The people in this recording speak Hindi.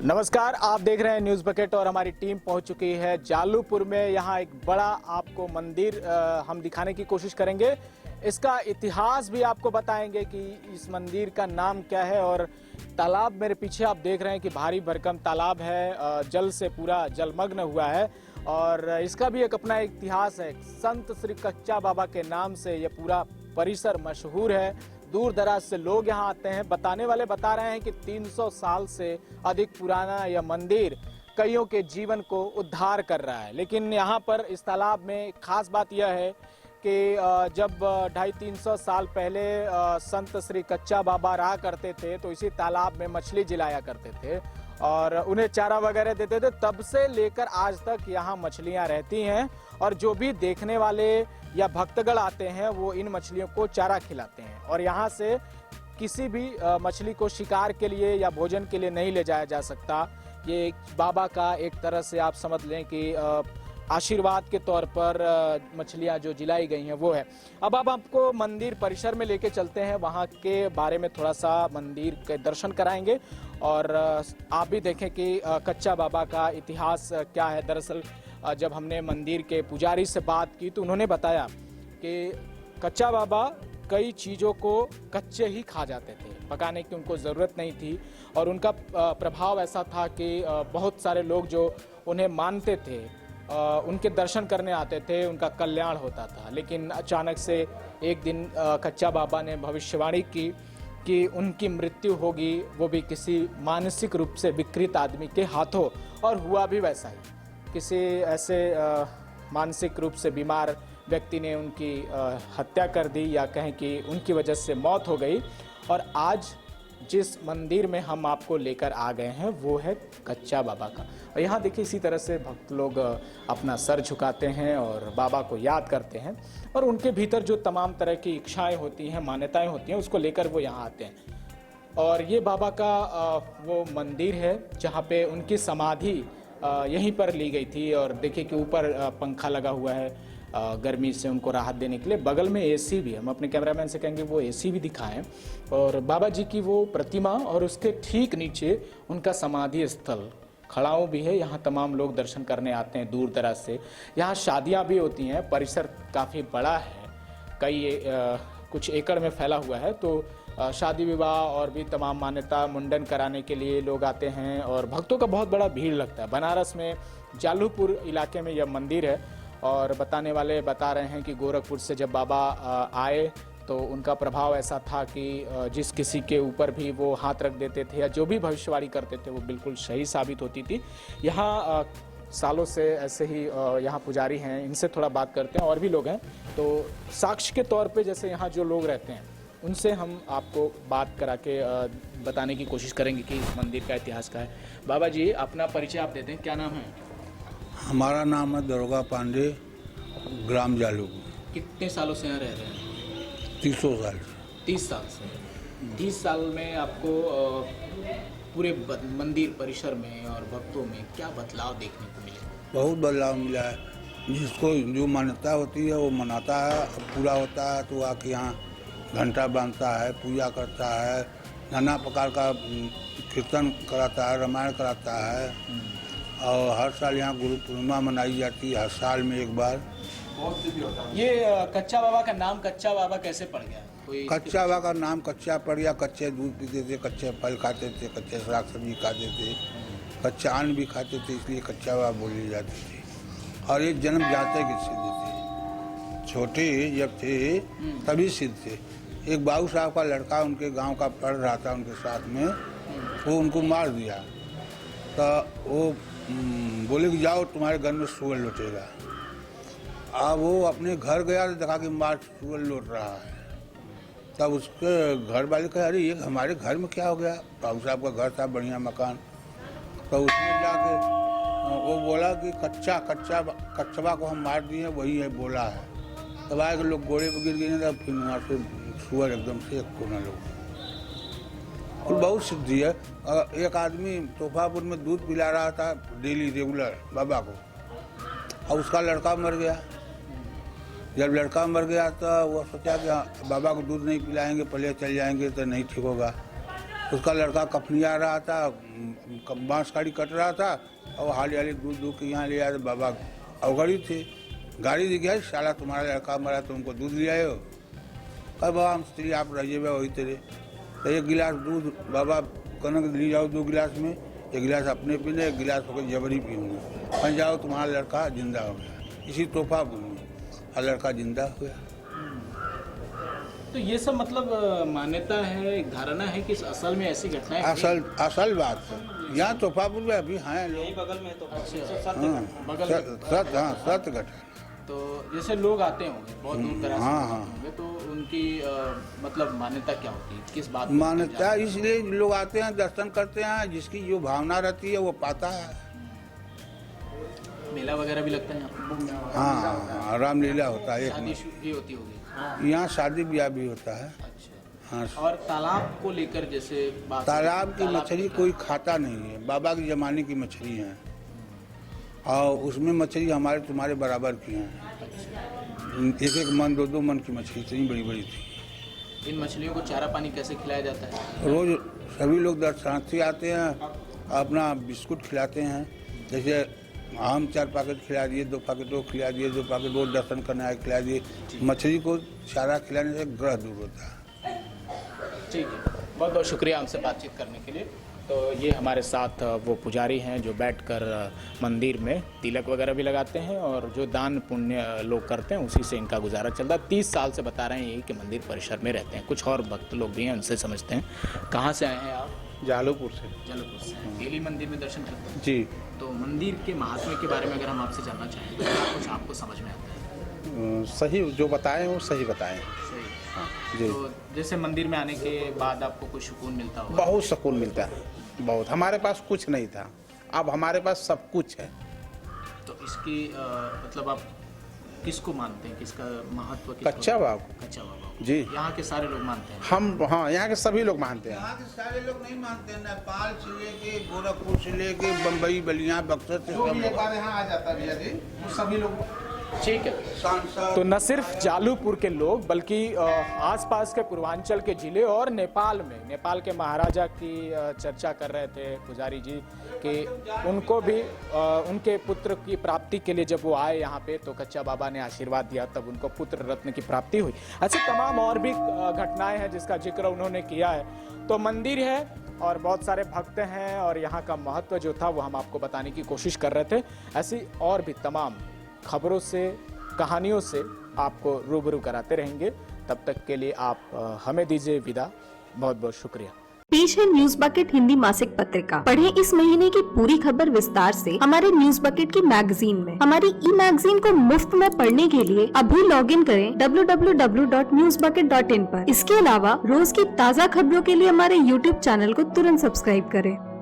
नमस्कार, आप देख रहे हैं न्यूज़ बकेट और हमारी टीम पहुंच चुकी है जालूपुर में। यहां एक बड़ा आपको मंदिर हम दिखाने की कोशिश करेंगे। इसका इतिहास भी आपको बताएंगे कि इस मंदिर का नाम क्या है। और तालाब मेरे पीछे आप देख रहे हैं कि भारी भरकम तालाब है, जल से पूरा जलमग्न हुआ है। और इसका भी एक अपना इतिहास है। संत श्री कच्चा बाबा के नाम से ये पूरा परिसर मशहूर है। दूर दराज से लोग यहाँ आते हैं। बताने वाले बता रहे हैं कि 300 साल से अधिक पुराना यह मंदिर कईयों के जीवन को उद्धार कर रहा है। लेकिन यहाँ पर इस तालाब में खास बात यह है कि जब 250-300 साल पहले संत श्री कच्चा बाबा रहा करते थे तो इसी तालाब में मछली जिलाया करते थे और उन्हें चारा वगैरह देते थे। तब से लेकर आज तक यहाँ मछलियाँ रहती हैं और जो भी देखने वाले या भक्तगण आते हैं वो इन मछलियों को चारा खिलाते हैं। और यहाँ से किसी भी मछली को शिकार के लिए या भोजन के लिए नहीं ले जाया जा सकता। ये बाबा का एक तरह से आप समझ लें कि आशीर्वाद के तौर पर मछलियाँ जो जिलाई गई हैं वो है। अब आपको मंदिर परिसर में लेके चलते हैं, वहाँ के बारे में थोड़ा सा मंदिर के दर्शन कराएंगे और आप भी देखें कि कच्चा बाबा का इतिहास क्या है। दरअसल जब हमने मंदिर के पुजारी से बात की तो उन्होंने बताया कि कच्चा बाबा कई चीज़ों को कच्चे ही खा जाते थे, पकाने की उनको ज़रूरत नहीं थी। और उनका प्रभाव ऐसा था कि बहुत सारे लोग जो उन्हें मानते थे उनके दर्शन करने आते थे, उनका कल्याण होता था। लेकिन अचानक से एक दिन कच्चा बाबा ने भविष्यवाणी की कि उनकी मृत्यु होगी, वो भी किसी मानसिक रूप से विकृत आदमी के हाथों। और हुआ भी वैसा ही, किसी ऐसे मानसिक रूप से बीमार व्यक्ति ने उनकी हत्या कर दी या कहें कि उनकी वजह से मौत हो गई। और आज जिस मंदिर में हम आपको लेकर आ गए हैं वो है कच्चा बाबा का। और यहाँ देखिए इसी तरह से भक्त लोग अपना सर झुकाते हैं और बाबा को याद करते हैं और उनके भीतर जो तमाम तरह की इच्छाएं होती हैं, मान्यताएं होती हैं, उसको लेकर वो यहाँ आते हैं। और ये बाबा का वो मंदिर है जहाँ पे उनकी समाधि यहीं पर ली गई थी। और देखिए कि ऊपर पंखा लगा हुआ है गर्मी से उनको राहत देने के लिए। बगल में एसी भी है, हम अपने कैमरामैन से कहेंगे वो एसी भी दिखाएं। और बाबा जी की वो प्रतिमा और उसके ठीक नीचे उनका समाधि स्थल खड़ाऊ भी है। यहाँ तमाम लोग दर्शन करने आते हैं दूर दराज से। यहाँ शादियाँ भी होती हैं। परिसर काफ़ी बड़ा है, कई कुछ एकड़ में फैला हुआ है। तो शादी विवाह और भी तमाम मान्यता मुंडन कराने के लिए लोग आते हैं और भक्तों का बहुत बड़ा भीड़ लगता है। बनारस में जालूपुर इलाके में यह मंदिर है। और बताने वाले बता रहे हैं कि गोरखपुर से जब बाबा आए तो उनका प्रभाव ऐसा था कि जिस किसी के ऊपर भी वो हाथ रख देते थे या जो भी भविष्यवाणी करते थे वो बिल्कुल सही साबित होती थी। यहाँ सालों से ऐसे ही यहाँ पुजारी हैं, इनसे थोड़ा बात करते हैं। और भी लोग हैं तो साक्ष्य के तौर पे जैसे यहाँ जो लोग रहते हैं उनसे हम आपको बात करा के बताने की कोशिश करेंगे कि इस मंदिर का इतिहास क्या है। बाबा जी अपना परिचय आप देते हैं, क्या नाम है? हमारा नाम है दरोगा पांडे, ग्राम जालू। कितने सालों से यहाँ रह रहे हैं? 300 साल। 30 साल से। 30 साल में आपको पूरे मंदिर परिसर में और भक्तों में क्या बदलाव देखने को मिले? बहुत बदलाव मिला है। जिसको जो मान्यता होती है वो मनाता है, पूरा होता है तो आके यहाँ घंटा बांधता है, पूजा करता है, नाना प्रकार का कीर्तन कराता है, रामायण कराता है। और हर साल यहाँ गुरु पूर्णिमा मनाई जाती है, हर साल में एक बार। ये कच्चा बाबा का नाम कच्चा बाबा कैसे पड़ गया? कच्चा बाबा का नाम कच्चा पड़ गया। कच्चे दूध पीते थे, कच्चे फल खाते थे, कच्चे साग सब्जी खाते थे, कच्चा अन्न भी खाते थे, इसलिए कच्चा बाबा बोली जाती थी। और ये जन्म जाते की सिद्ध थे, छोटे जब थे तभी सिद्ध थे। एक बाबू साहब का लड़का उनके गांव का पढ़ रहा था उनके साथ में, वो उनको मार दिया। तो वो बोले कि जाओ तुम्हारे घर में सूअर लौटेगा। अब वो अपने घर गया तो देखा कि मार सूअर लौट रहा है। तब उसके घर वाले कहे अरे ये हमारे घर में क्या हो गया? बाबू साहब का घर था, बढ़िया मकान। तो उसने जाके वो बोला कि कच्चवा को हम मार दिए, वही है बोला है। तब आए के लोग घोड़े पर गिर गए, तब फिर वहाँ से सूअर एकदम से कोना लोग। और बहुत सिद्धि है। एक आदमी तोहफापुर में दूध पिला रहा था डेली रेगुलर बाबा को, और उसका लड़का मर गया। जब लड़का मर गया तो वो सोचा कि बाबा को दूध नहीं पिलाएंगे, पहले चल जाएंगे तो नहीं ठीक होगा। उसका लड़का कफनिया रहा था, बांस गाड़ी कट रहा था और हाली हाली दूध दूध के यहाँ ले आए। बाबा अवगड़ी थे, गाड़ी दिख गया, साला तुम्हारा लड़का मरा, तुमको दूध ले आए हो। कह बाबा हम स्त्री आप रहिए वही तेरे। तो एक गिलास दूध बाबा कनक ले जाओ 2 गिलास में, एक गिलास अपने पीने, एक गिलास होकर जबरी पीऊँगा। कहीं जाओ तुम्हारा लड़का जिंदा हो गया। इसी तोहफा बोलूँ और लड़का जिंदा हो गया। तो ये सब मतलब मान्यता है, एक धारणा है कि असल में ऐसी घटनाएं असल बात है। यहाँ तोहफापुर में अभी हैं लोग, बगल में तो सत्य घटना। तो जैसे लोग आते होंगे बहुत दूर दराज से हाँ। होंगे, तो उनकी मतलब मान्यता क्या होती है, किस बात पे मान्यता इसलिए लोग आते हैं, दर्शन करते हैं, जिसकी जो भावना रहती है वो पाता है। मेला वगैरह भी लगता है यहाँ? हाँ, रामलीला होता है। शादी भी होती होगी यहाँ शादी ब्याह भी होता है। अच्छा। हाँ, और तालाब को लेकर जैसे बात, तालाब की मछली कोई खाता नहीं है, बाबा के जमाने की मछली है और उसमें मछली हमारे तुम्हारे बराबर की हैं। एक मन 2 मन की मछली इतनी बड़ी बड़ी थी। इन मछलियों को चारा पानी कैसे खिलाया जाता है? रोज सभी लोग दर्शनार्थी आते हैं, अपना बिस्कुट खिलाते हैं। जैसे हम 4 पैकेट खिला दिए, 2 पैकेट वो खिला दिए, 2 पैकेट वो दर्शन करने आए खिला दिए। मछली को चारा खिलाने से ग्रह दूर होता है। ठीक है, बहुत बहुत शुक्रिया हमसे बातचीत करने के लिए। तो ये हमारे साथ वो पुजारी हैं जो बैठकर मंदिर में तिलक वगैरह भी लगाते हैं और जो दान पुण्य लोग करते हैं उसी से इनका गुजारा चलता है। 30 साल से बता रहे हैं कि मंदिर परिसर में रहते हैं। कुछ और भक्त लोग भी हैं, उनसे समझते हैं। कहाँ से आए हैं आप? जालूपुर से। जलपुर से। डेली मंदिर में दर्शन करते हैं? जी। तो मंदिर के महात्म्य के बारे में अगर हम आपसे जानना चाहें तो क्या कुछ आपको समझ में आता है? सही जो बताएं वो सही बताएं। सही। हाँ जी। तो जैसे मंदिर में आने के बाद आपको कुछ सुकून मिलता होगा? बहुत सुकून मिलता है, बहुत। हमारे पास कुछ नहीं था, अब हमारे पास सब कुछ है। तो इसकी मतलब आप किसको मानते हैं, किसका महत्व? कच्चा बाबा। कच्चा बाबा जी। यहाँ के सारे लोग मानते हैं? हम, हाँ, यहाँ के सभी लोग मानते हैं। यहाँ के सारे लोग नहीं मानते। नेपाल से लेके गोरखपुर से लेके बम्बई, बलिया, बक्सर से सब लोग यहाँ आ जाता है भैया जी, वो सभी लोग। ठीक है। सांसद तो न सिर्फ जालूपुर के लोग बल्कि आसपास के पूर्वांचल के जिले और नेपाल में, नेपाल के महाराजा की चर्चा कर रहे थे पुजारी जी कि उनको भी उनके पुत्र की प्राप्ति के लिए जब वो आए यहाँ पे तो कच्चा बाबा ने आशीर्वाद दिया, तब उनको पुत्र रत्न की प्राप्ति हुई। ऐसे तमाम और भी घटनाएं हैं जिसका जिक्र उन्होंने किया है। तो मंदिर है और बहुत सारे भक्त हैं और यहाँ का महत्व जो था वो हम आपको बताने की कोशिश कर रहे थे। ऐसी और भी तमाम खबरों से, कहानियों से आपको रूबरू कराते रहेंगे। तब तक के लिए आप हमें दीजिए विदा। बहुत बहुत शुक्रिया। पेश है न्यूज बकेट हिंदी मासिक पत्रिका। पढ़ें इस महीने की पूरी खबर विस्तार से हमारे न्यूज बकेट की मैगजीन में। हमारी ई मैगजीन को मुफ्त में पढ़ने के लिए अभी लॉगिन करें www.newsbucket.in पर। इसके अलावा रोज की ताज़ा खबरों के लिए हमारे YouTube चैनल को तुरंत सब्सक्राइब करें।